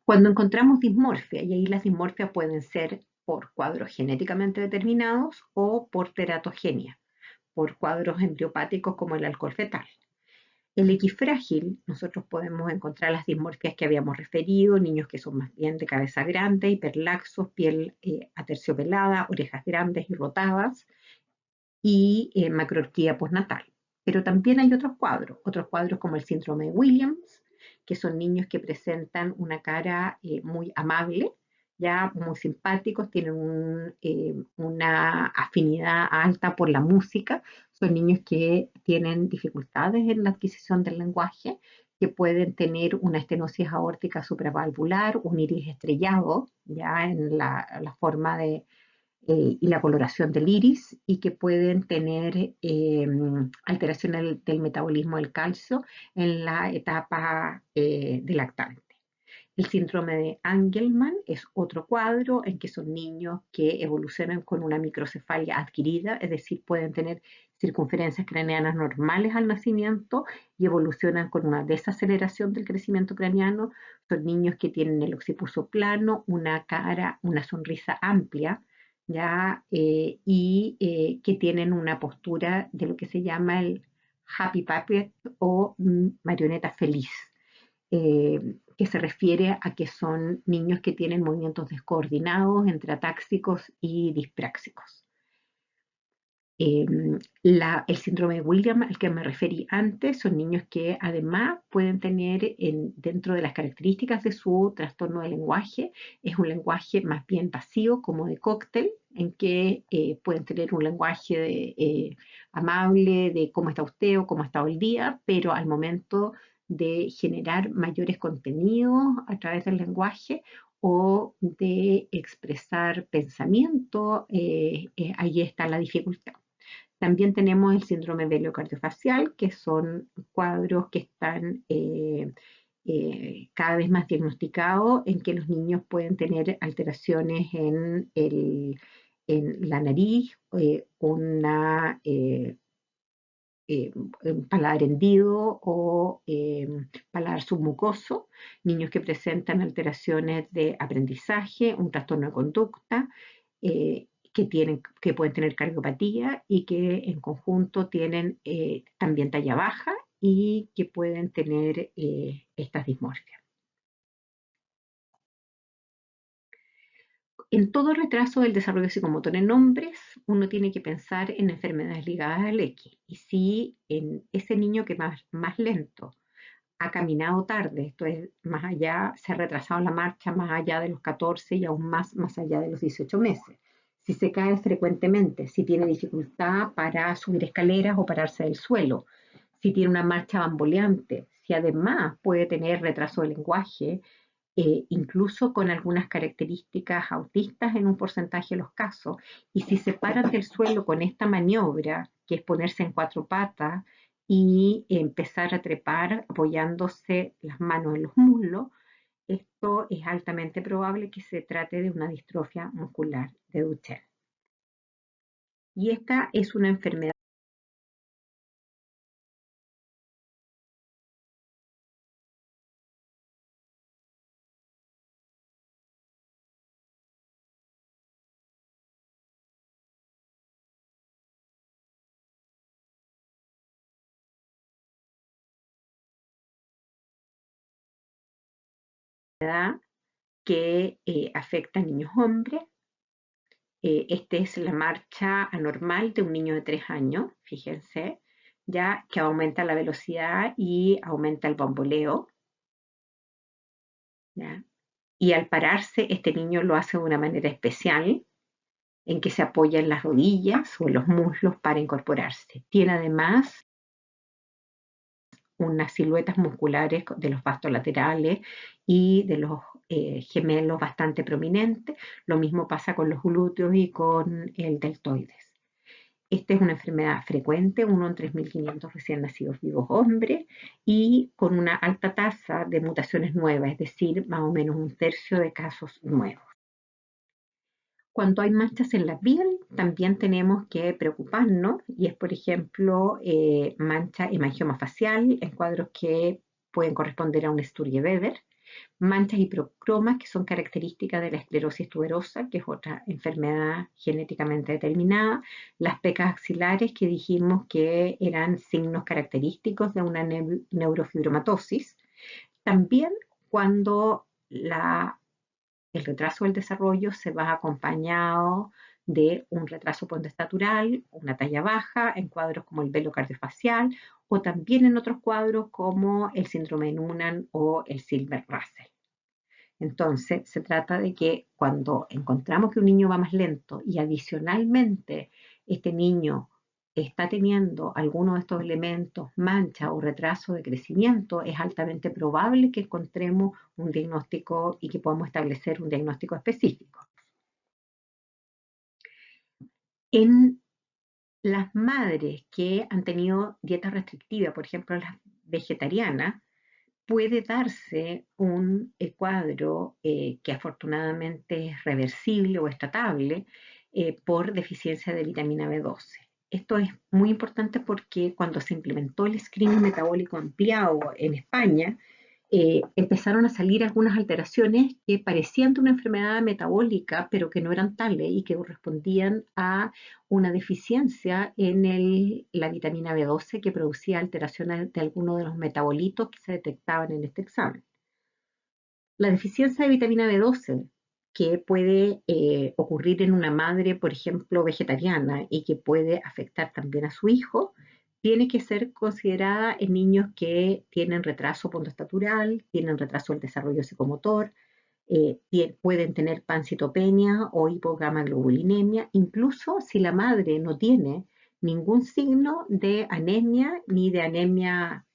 Cuando encontramos dismorfia, y ahí las dismorfias pueden ser por cuadros genéticamente determinados o por teratogenia, por cuadros embriopáticos como el alcohol fetal. El equifrágil, nosotros podemos encontrar las dismorfias que habíamos referido, niños que son más bien de cabeza grande, hiperlaxos, piel aterciopelada, orejas grandes y rotadas, y macroorquídea postnatal. Pero también hay otros cuadros como el síndrome de Williams, que son niños que presentan una cara muy amable, ya muy simpáticos, tienen una afinidad alta por la música, son niños que tienen dificultades en la adquisición del lenguaje, que pueden tener una estenosis aórtica supravalvular, un iris estrellado, ya en la forma de y la coloración del iris y que pueden tener alteraciones del metabolismo del calcio en la etapa de lactante. El síndrome de Angelman es otro cuadro en que son niños que evolucionan con una microcefalia adquirida, es decir, pueden tener circunferencias craneanas normales al nacimiento y evolucionan con una desaceleración del crecimiento craneano. Son niños que tienen el occipucio plano, una cara, una sonrisa amplia, ¿ya? Que tienen una postura de lo que se llama el happy puppet o marioneta feliz, que se refiere a que son niños que tienen movimientos descoordinados entre atáxicos y dispráxicos. El síndrome de Williams al que me referí antes son niños que además pueden tener dentro de las características de su trastorno de lenguaje, es un lenguaje más bien vacío como de cóctel, en que pueden tener un lenguaje amable de cómo está usted o cómo está hoy día, pero al momento de generar mayores contenidos a través del lenguaje o de expresar pensamiento, ahí está la dificultad. También tenemos el síndrome veliocardiofascial, que son cuadros que están cada vez más diagnosticados, en que los niños pueden tener alteraciones en la nariz, un paladar hendido o paladar submucoso, niños que presentan alteraciones de aprendizaje, un trastorno de conducta, que pueden tener cardiopatía y que en conjunto tienen también talla baja y que pueden tener estas dismorfias. En todo retraso del desarrollo psicomotor en hombres, uno tiene que pensar en enfermedades ligadas al X. Y si en ese niño que más lento ha caminado tarde, esto es más allá, se ha retrasado la marcha más allá de los 14 y aún más allá de los 18 meses. Si se cae frecuentemente, si tiene dificultad para subir escaleras o pararse del suelo, si tiene una marcha bamboleante, si además puede tener retraso de lenguaje, incluso con algunas características autistas en un porcentaje de los casos, y si se paran del suelo con esta maniobra, que es ponerse en cuatro patas y empezar a trepar apoyándose las manos en los muslos, esto es altamente probable que se trate de una distrofia muscular de Duchenne. Y esta es una enfermedad que afecta a niños hombres. Esta es la marcha anormal de un niño de 3 años, fíjense, ya que aumenta la velocidad y aumenta el bamboleo. ¿Ya? Y al pararse, este niño lo hace de una manera especial, en que se apoya en las rodillas o en los muslos para incorporarse. Tiene además unas siluetas musculares de los vastos laterales y de los gemelos bastante prominentes. Lo mismo pasa con los glúteos y con el deltoides. Esta es una enfermedad frecuente, uno en 3.500 recién nacidos vivos hombres, y con una alta tasa de mutaciones nuevas, es decir, más o menos un tercio de casos nuevos. Cuando hay manchas en la piel, también tenemos que preocuparnos, y es, por ejemplo, mancha hemangioma facial en cuadros que pueden corresponder a un Sturge-Weber, manchas hipercromas, que son características de la esclerosis tuberosa, que es otra enfermedad genéticamente determinada, las pecas axilares, que dijimos que eran signos característicos de una neurofibromatosis. También cuando el retraso del desarrollo se va acompañado de un retraso pontestatural, una talla baja, en cuadros como el velo cardiofacial, o también en otros cuadros como el síndrome de Noonan o el Silver-Russell. Entonces, se trata de que cuando encontramos que un niño va más lento y adicionalmente este niño está teniendo alguno de estos elementos, mancha o retraso de crecimiento, es altamente probable que encontremos un diagnóstico y que podamos establecer un diagnóstico específico. En las madres que han tenido dieta restrictiva, por ejemplo las vegetarianas, puede darse un cuadro que afortunadamente es reversible o es tratable por deficiencia de vitamina B12. Esto es muy importante porque cuando se implementó el screening metabólico ampliado en España, empezaron a salir algunas alteraciones que parecían de una enfermedad metabólica, pero que no eran tales y que correspondían a una deficiencia en la vitamina B12 que producía alteraciones de algunos de los metabolitos que se detectaban en este examen. La deficiencia de vitamina B12, que puede ocurrir en una madre, por ejemplo, vegetariana y que puede afectar también a su hijo, tiene que ser considerada en niños que tienen retraso pontostatural, tienen retraso del desarrollo psicomotor, pueden tener pancitopenia o hipogamaglobulinemia, incluso si la madre no tiene ningún signo de anemia ni de anemia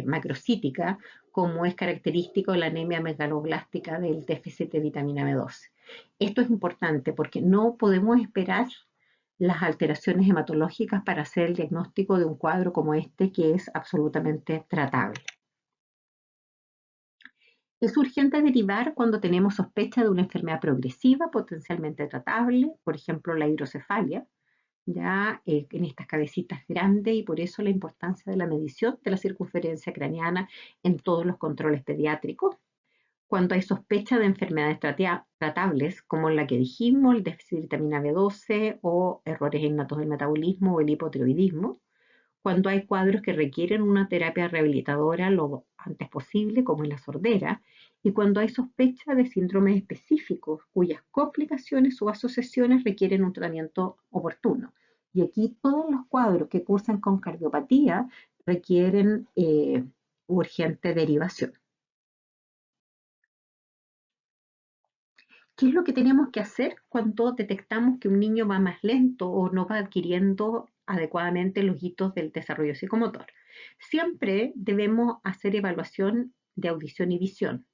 macrocítica, como es característico de la anemia megaloblástica del déficit de vitamina B12. Esto es importante porque no podemos esperar las alteraciones hematológicas para hacer el diagnóstico de un cuadro como este, que es absolutamente tratable. Es urgente derivar cuando tenemos sospecha de una enfermedad progresiva potencialmente tratable, por ejemplo la hidrocefalia, ya en estas cabecitas grandes, y por eso la importancia de la medición de la circunferencia craneana en todos los controles pediátricos. Cuando hay sospecha de enfermedades tratables, como la que dijimos, el déficit de vitamina B12 o errores innatos del metabolismo o el hipotiroidismo. Cuando hay cuadros que requieren una terapia rehabilitadora lo antes posible, como en la sordera, y cuando hay sospecha de síndromes específicos cuyas complicaciones o asociaciones requieren un tratamiento oportuno. Y aquí todos los cuadros que cursan con cardiopatía requieren urgente derivación. ¿Qué es lo que tenemos que hacer cuando detectamos que un niño va más lento o no va adquiriendo adecuadamente los hitos del desarrollo psicomotor? Siempre debemos hacer evaluación de audición y visión.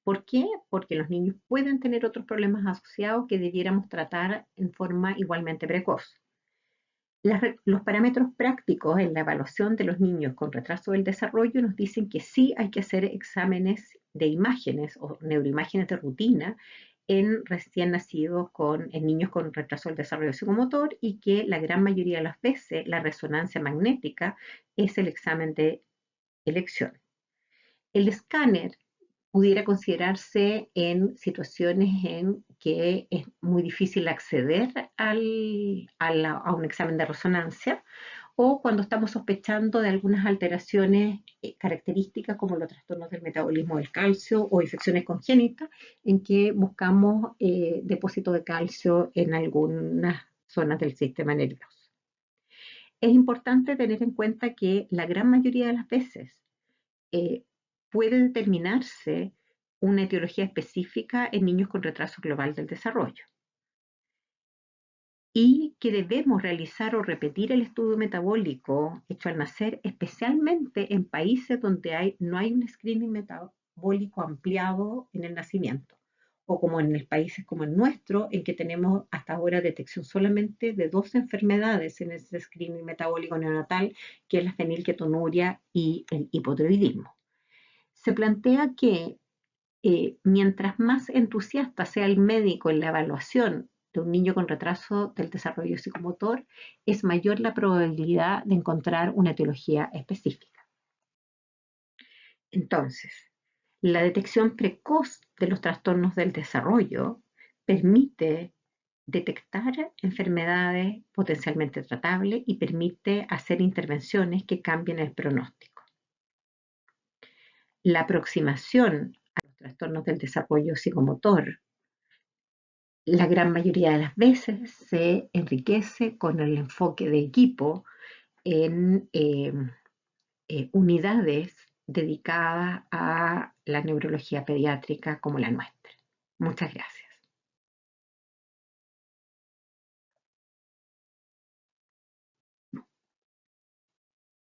¿Por qué? Porque los niños pueden tener otros problemas asociados que debiéramos tratar en forma igualmente precoz. Los parámetros prácticos en la evaluación de los niños con retraso del desarrollo nos dicen que sí hay que hacer exámenes de imágenes o neuroimágenes de rutina en recién nacidos en niños con retraso del desarrollo psicomotor y que la gran mayoría de las veces la resonancia magnética es el examen de elección. El escáner pudiera considerarse en situaciones en que es muy difícil acceder a un examen de resonancia o cuando estamos sospechando de algunas alteraciones características como los trastornos del metabolismo del calcio o infecciones congénitas en que buscamos depósito de calcio en algunas zonas del sistema nervioso. Es importante tener en cuenta que la gran mayoría de las veces eh, puede determinarse una etiología específica en niños con retraso global del desarrollo y que debemos realizar o repetir el estudio metabólico hecho al nacer, especialmente en países donde no hay un screening metabólico ampliado en el nacimiento, o como en países como el nuestro, en que tenemos hasta ahora detección solamente de 2 enfermedades en ese screening metabólico neonatal, que es la fenilketonuria y el hipotiroidismo. Se plantea que mientras más entusiasta sea el médico en la evaluación de un niño con retraso del desarrollo psicomotor, es mayor la probabilidad de encontrar una etiología específica. Entonces, la detección precoz de los trastornos del desarrollo permite detectar enfermedades potencialmente tratables y permite hacer intervenciones que cambien el pronóstico. La aproximación a los trastornos del desarrollo psicomotor la gran mayoría de las veces se enriquece con el enfoque de equipo en unidades dedicadas a la neurología pediátrica como la nuestra. Muchas gracias.